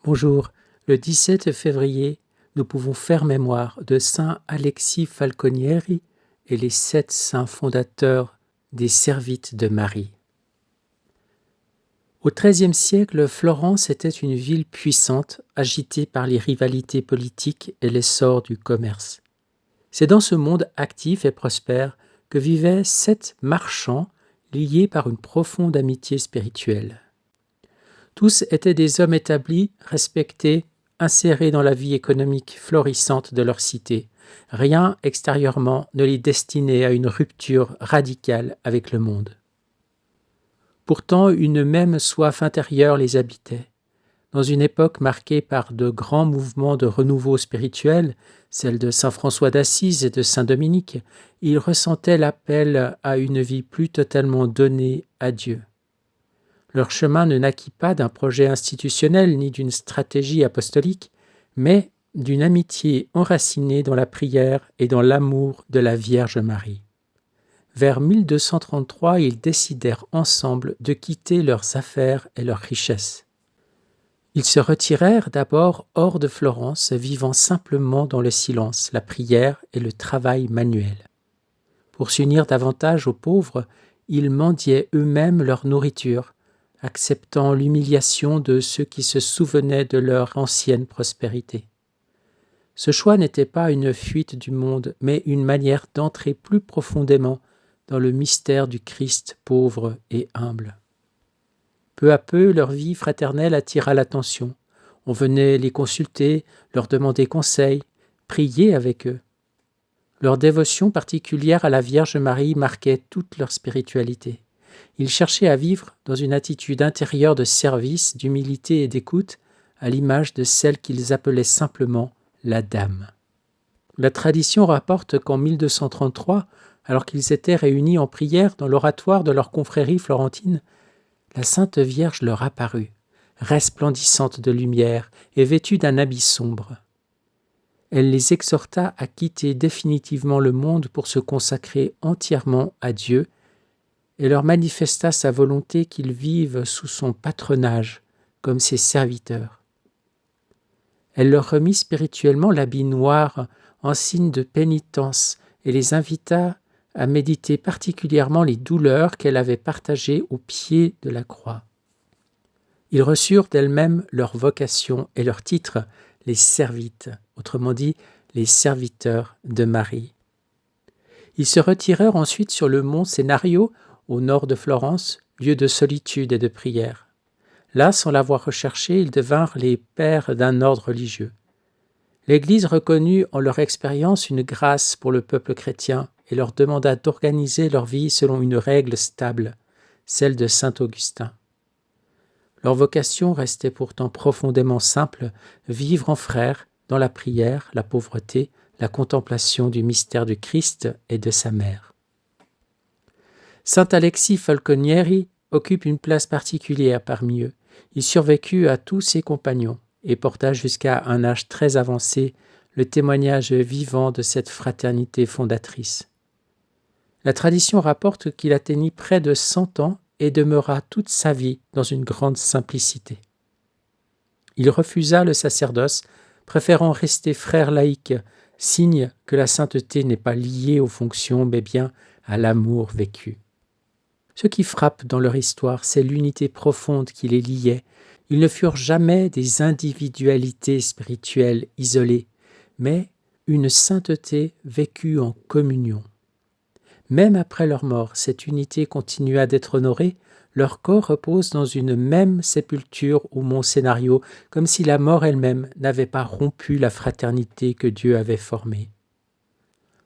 Bonjour, le 17 février, nous pouvons faire mémoire de saint Alexis Falconieri et les 7 saints fondateurs des Servites de Marie. Au XIIIe siècle, Florence était une ville puissante, agitée par les rivalités politiques et l'essor du commerce. C'est dans ce monde actif et prospère que vivaient 7 marchands liés par une profonde amitié spirituelle. Tous étaient des hommes établis, respectés, insérés dans la vie économique florissante de leur cité. Rien extérieurement ne les destinait à une rupture radicale avec le monde. Pourtant, une même soif intérieure les habitait. Dans une époque marquée par de grands mouvements de renouveau spirituel, celle de saint François d'Assise et de saint Dominique, ils ressentaient l'appel à une vie plus totalement donnée à Dieu. Leur chemin ne naquit pas d'un projet institutionnel ni d'une stratégie apostolique, mais d'une amitié enracinée dans la prière et dans l'amour de la Vierge Marie. Vers 1233, ils décidèrent ensemble de quitter leurs affaires et leurs richesses. Ils se retirèrent d'abord hors de Florence, vivant simplement dans le silence, la prière et le travail manuel. Pour s'unir davantage aux pauvres, ils mendiaient eux-mêmes leur nourriture, acceptant l'humiliation de ceux qui se souvenaient de leur ancienne prospérité. Ce choix n'était pas une fuite du monde, mais une manière d'entrer plus profondément dans le mystère du Christ pauvre et humble. Peu à peu, leur vie fraternelle attira l'attention. On venait les consulter, leur demander conseil, prier avec eux. Leur dévotion particulière à la Vierge Marie marquait toute leur spiritualité. Ils cherchaient à vivre dans une attitude intérieure de service, d'humilité et d'écoute, à l'image de celle qu'ils appelaient simplement la Dame. La tradition rapporte qu'en 1233, alors qu'ils étaient réunis en prière dans l'oratoire de leur confrérie florentine, la Sainte Vierge leur apparut, resplendissante de lumière et vêtue d'un habit sombre. Elle les exhorta à quitter définitivement le monde pour se consacrer entièrement à Dieu et leur manifesta sa volonté qu'ils vivent sous son patronage comme ses serviteurs. Elle leur remit spirituellement l'habit noir en signe de pénitence et les invita à méditer particulièrement les douleurs qu'elle avait partagées au pied de la croix. Ils reçurent d'elles-mêmes leur vocation et leur titre, les Servites, autrement dit les serviteurs de Marie. Ils se retirèrent ensuite sur le mont Senario, au nord de Florence, lieu de solitude et de prière. Là, sans l'avoir recherché, ils devinrent les pères d'un ordre religieux. l'Église reconnut en leur expérience une grâce pour le peuple chrétien et leur demanda d'organiser leur vie selon une règle stable, celle de saint Augustin. Leur vocation restait pourtant profondément simple, vivre en frères dans la prière, la pauvreté, la contemplation du mystère du Christ et de sa mère. Saint Alexis Falconieri occupe une place particulière parmi eux. Il survécut à tous ses compagnons et porta jusqu'à un âge très avancé le témoignage vivant de cette fraternité fondatrice. La tradition rapporte qu'il atteignit près de 100 ans et demeura toute sa vie dans une grande simplicité. Il refusa le sacerdoce, préférant rester frère laïque, signe que la sainteté n'est pas liée aux fonctions, mais bien à l'amour vécu. Ce qui frappe dans leur histoire, c'est l'unité profonde qui les liait. Ils ne furent jamais des individualités spirituelles isolées, mais une sainteté vécue en communion. Même après leur mort, cette unité continua d'être honorée. Leur corps repose dans une même sépulture au mont Senario, comme si la mort elle-même n'avait pas rompu la fraternité que Dieu avait formée.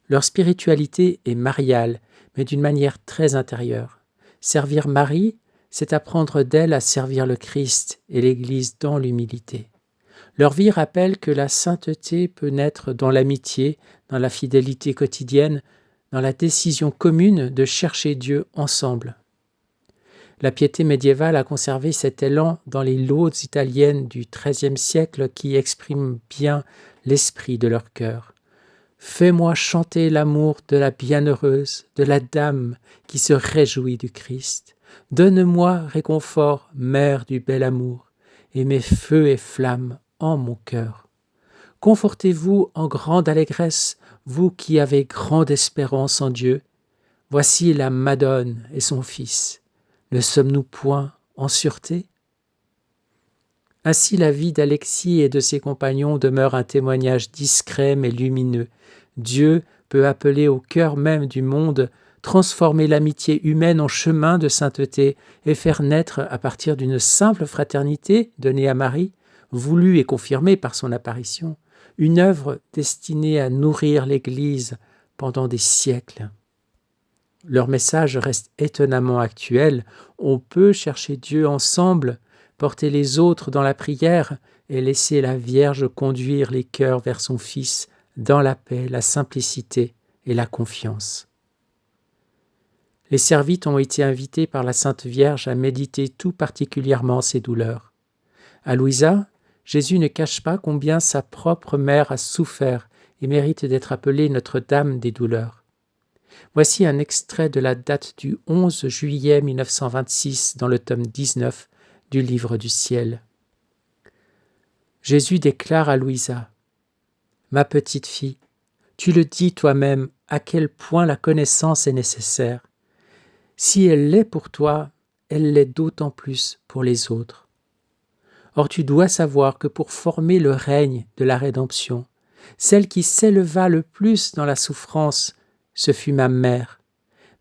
Leur spiritualité est mariale, mais d'une manière très intérieure. Servir Marie, c'est apprendre d'elle à servir le Christ et l'Église dans l'humilité. Leur vie rappelle que la sainteté peut naître dans l'amitié, dans la fidélité quotidienne, dans la décision commune de chercher Dieu ensemble. La piété médiévale a conservé cet élan dans les laudes italiennes du XIIIe siècle qui expriment bien l'esprit de leur cœur. Fais-moi chanter l'amour de la bienheureuse, de la dame qui se réjouit du Christ. Donne-moi réconfort, mère du bel amour, et mets feu et flamme en mon cœur. Confortez-vous en grande allégresse, vous qui avez grande espérance en Dieu. Voici la Madone et son fils. Ne sommes-nous point en sûreté? Ainsi la vie d'Alexis et de ses compagnons demeure un témoignage discret mais lumineux. Dieu peut appeler au cœur même du monde, transformer l'amitié humaine en chemin de sainteté et faire naître, à partir d'une simple fraternité donnée à Marie, voulue et confirmée par son apparition, une œuvre destinée à nourrir l'Église pendant des siècles. Leur message reste étonnamment actuel. On peut chercher Dieu ensemble, porter les autres dans la prière et laisser la Vierge conduire les cœurs vers son Fils dans la paix, la simplicité et la confiance. Les Servites ont été invités par la Sainte Vierge à méditer tout particulièrement ses douleurs. À Louisa, Jésus ne cache pas combien sa propre mère a souffert et mérite d'être appelée Notre-Dame des douleurs. Voici un extrait de la date du 11 juillet 1926 dans le tome 19 du Livre du Ciel. Jésus déclare à Louisa : « Ma petite fille, tu le dis toi-même à quel point la connaissance est nécessaire. Si elle l'est pour toi, elle l'est d'autant plus pour les autres. Or tu dois savoir que pour former le règne de la rédemption, celle qui s'éleva le plus dans la souffrance, ce fut ma mère,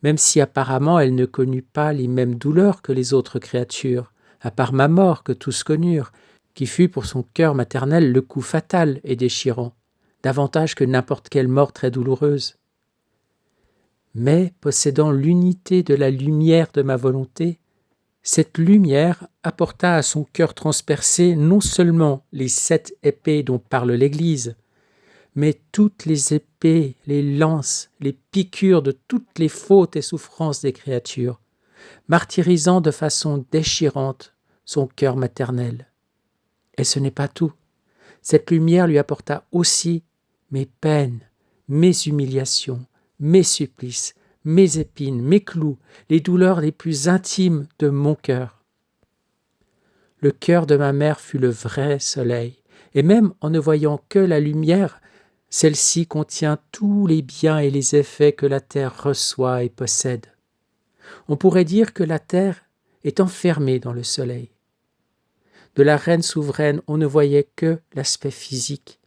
même si apparemment elle ne connut pas les mêmes douleurs que les autres créatures, à part ma mort que tous connurent, qui fut pour son cœur maternel le coup fatal et déchirant, davantage que n'importe quelle mort très douloureuse. Mais, possédant l'unité de la lumière de ma volonté, cette lumière apporta à son cœur transpercé non seulement les 7 épées dont parle l'Église, mais toutes les épées, les lances, les piqûres de toutes les fautes et souffrances des créatures, martyrisant de façon déchirante son cœur maternel. Et ce n'est pas tout. Cette lumière lui apporta aussi mes peines, mes humiliations, mes supplices, mes épines, mes clous, les douleurs les plus intimes de mon cœur. Le cœur de ma mère fut le vrai soleil, et même en ne voyant que la lumière, celle-ci contient tous les biens et les effets que la terre reçoit et possède. On pourrait dire que la terre est enfermée dans le soleil. De la reine souveraine, on ne voyait que l'aspect physique,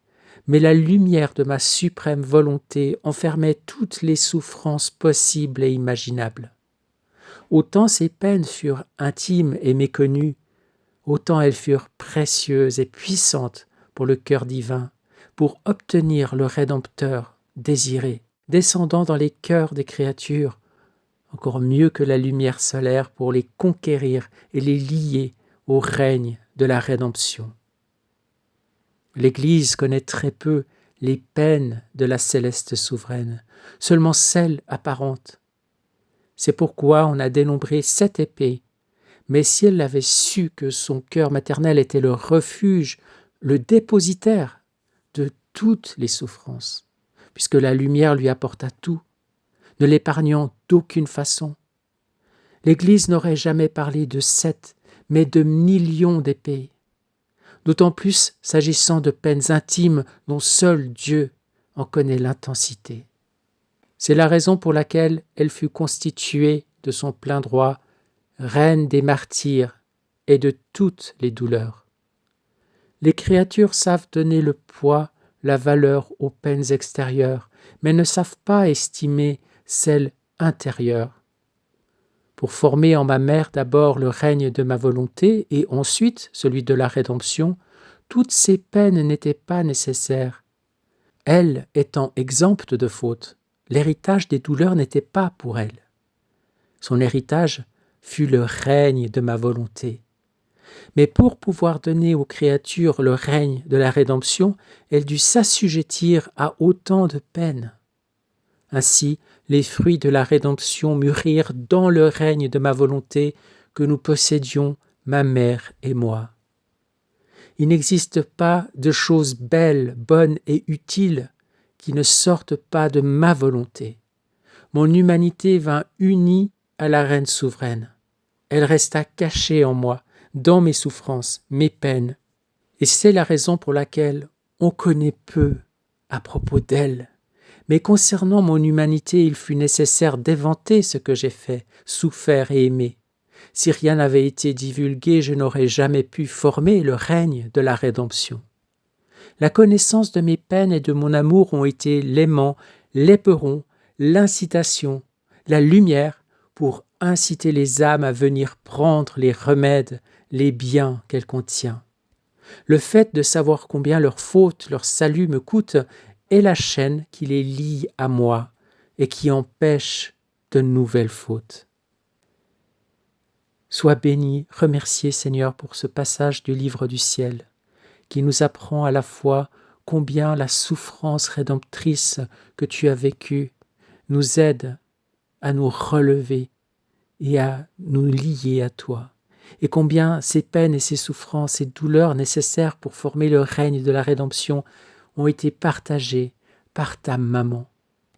mais la lumière de ma suprême volonté enfermait toutes les souffrances possibles et imaginables. Autant ces peines furent intimes et méconnues, autant elles furent précieuses et puissantes pour le cœur divin, pour obtenir le Rédempteur désiré, descendant dans les cœurs des créatures, encore mieux que la lumière solaire pour les conquérir et les lier au règne de la rédemption. L'Église connaît très peu les peines de la céleste souveraine, seulement celles apparentes. C'est pourquoi on a dénombré 7 épées, mais si elle avait su que son cœur maternel était le refuge, le dépositaire de toutes les souffrances, puisque la lumière lui apporta tout, ne l'épargnant d'aucune façon, l'Église n'aurait jamais parlé de 7, mais de millions d'épées, d'autant plus s'agissant de peines intimes dont seul Dieu en connaît l'intensité. C'est la raison pour laquelle elle fut constituée de son plein droit reine des martyrs et de toutes les douleurs. Les créatures savent donner le poids, la valeur aux peines extérieures, mais ne savent pas estimer celles intérieures. Pour former en ma mère d'abord le règne de ma volonté et ensuite celui de la rédemption, toutes ces peines n'étaient pas nécessaires. Elle étant exempte de faute, l'héritage des douleurs n'était pas pour elle. Son héritage fut le règne de ma volonté. Mais pour pouvoir donner aux créatures le règne de la rédemption, elle dut s'assujettir à autant de peines. Ainsi, les fruits de la rédemption mûrirent dans le règne de ma volonté que nous possédions, ma mère et moi. Il n'existe pas de choses belles, bonnes et utiles qui ne sortent pas de ma volonté. Mon humanité vint unie à la reine souveraine. Elle resta cachée en moi, dans mes souffrances, mes peines. Et c'est la raison pour laquelle on connaît peu à propos d'elle. Mais concernant mon humanité, il fut nécessaire d'éventer ce que j'ai fait, souffert et aimé. Si rien n'avait été divulgué, je n'aurais jamais pu former le règne de la rédemption. La connaissance de mes peines et de mon amour ont été l'aimant, l'éperon, l'incitation, la lumière pour inciter les âmes à venir prendre les remèdes, les biens qu'elle contient. Le fait de savoir combien leur faute, leur salut me coûte est la chaîne qui les lie à moi et qui empêche de nouvelles fautes. Sois béni, remercié Seigneur pour ce passage du livre du ciel qui nous apprend à la fois combien la souffrance rédemptrice que tu as vécue nous aide à nous relever et à nous lier à toi, et combien ces peines et ces souffrances, ces douleurs nécessaires pour former le règne de la rédemption ont été partagées par ta maman,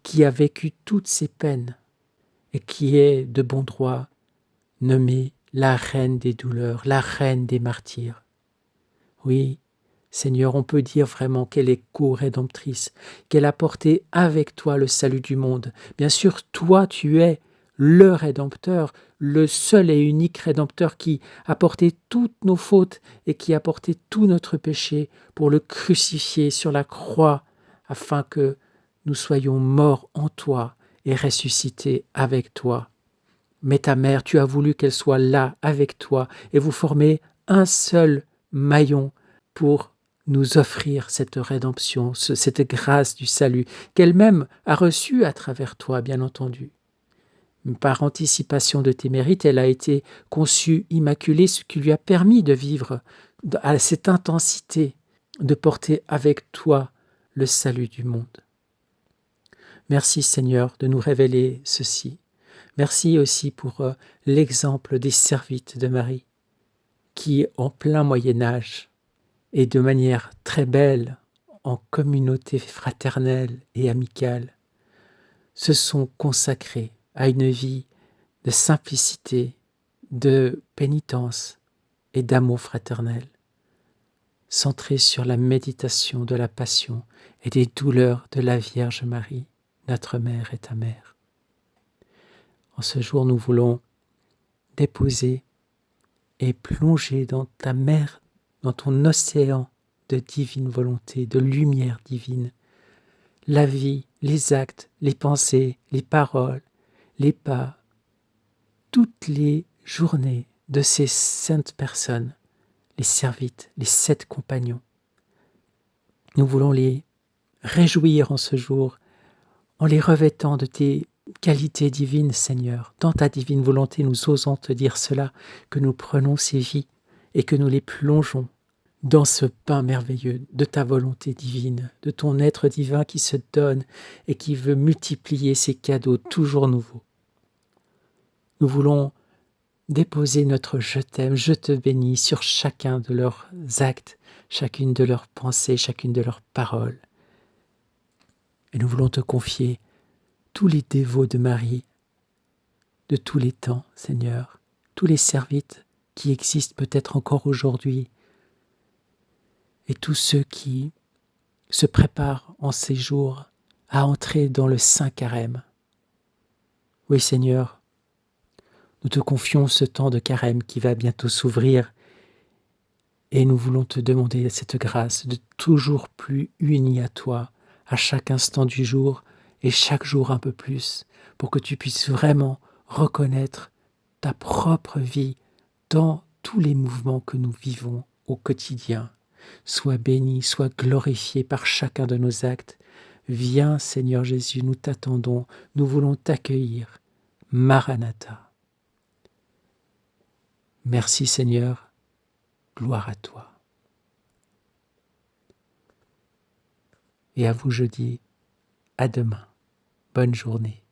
qui a vécu toutes ces peines et qui est de bon droit nommée la reine des douleurs, la reine des martyrs. Oui, Seigneur, on peut dire vraiment qu'elle est co-rédemptrice, qu'elle a porté avec toi le salut du monde. Bien sûr, toi, tu es le Rédempteur, le seul et unique Rédempteur qui a porté toutes nos fautes et qui a porté tout notre péché pour le crucifier sur la croix, afin que nous soyons morts en toi et ressuscités avec toi. Mais ta mère, tu as voulu qu'elle soit là avec toi et vous formez un seul maillon pour nous offrir cette rédemption, cette grâce du salut, qu'elle-même a reçue à travers toi, bien entendu. Par anticipation de tes mérites, elle a été conçue immaculée, ce qui lui a permis de vivre à cette intensité, de porter avec toi le salut du monde. Merci Seigneur de nous révéler ceci. Merci aussi pour l'exemple des servites de Marie, qui, en plein Moyen-Âge, et de manière très belle, en communauté fraternelle et amicale, se sont consacrés à une vie de simplicité, de pénitence et d'amour fraternel, centrée sur la méditation de la passion et des douleurs de la Vierge Marie, notre mère et ta mère. En ce jour, nous voulons déposer et plonger dans ta mer, dans ton océan de divine volonté, de lumière divine, la vie, les actes, les pensées, les paroles, les pas, toutes les journées de ces saintes personnes, les servites, les 7 compagnons. Nous voulons les réjouir en ce jour, en les revêtant de tes qualités divines, Seigneur. Dans ta divine volonté, nous osons te dire cela, que nous prenons ces vies et que nous les plongeons dans ce pain merveilleux de ta volonté divine, de ton être divin qui se donne et qui veut multiplier ces cadeaux toujours nouveaux. Nous voulons déposer notre je t'aime, je te bénis sur chacun de leurs actes, chacune de leurs pensées, chacune de leurs paroles. Et nous voulons te confier tous les dévots de Marie, de tous les temps, Seigneur, tous les servites qui existent peut-être encore aujourd'hui, et tous ceux qui se préparent en ces jours à entrer dans le Saint Carême. Oui, Seigneur, nous te confions ce temps de Carême qui va bientôt s'ouvrir, et nous voulons te demander cette grâce de toujours plus unis à toi, à chaque instant du jour, et chaque jour un peu plus, pour que tu puisses vraiment reconnaître ta propre vie dans tous les mouvements que nous vivons au quotidien. Sois béni, sois glorifié par chacun de nos actes. Viens, Seigneur Jésus, nous t'attendons, nous voulons t'accueillir. Maranatha. Merci Seigneur, gloire à toi. Et à vous je dis, à demain, bonne journée.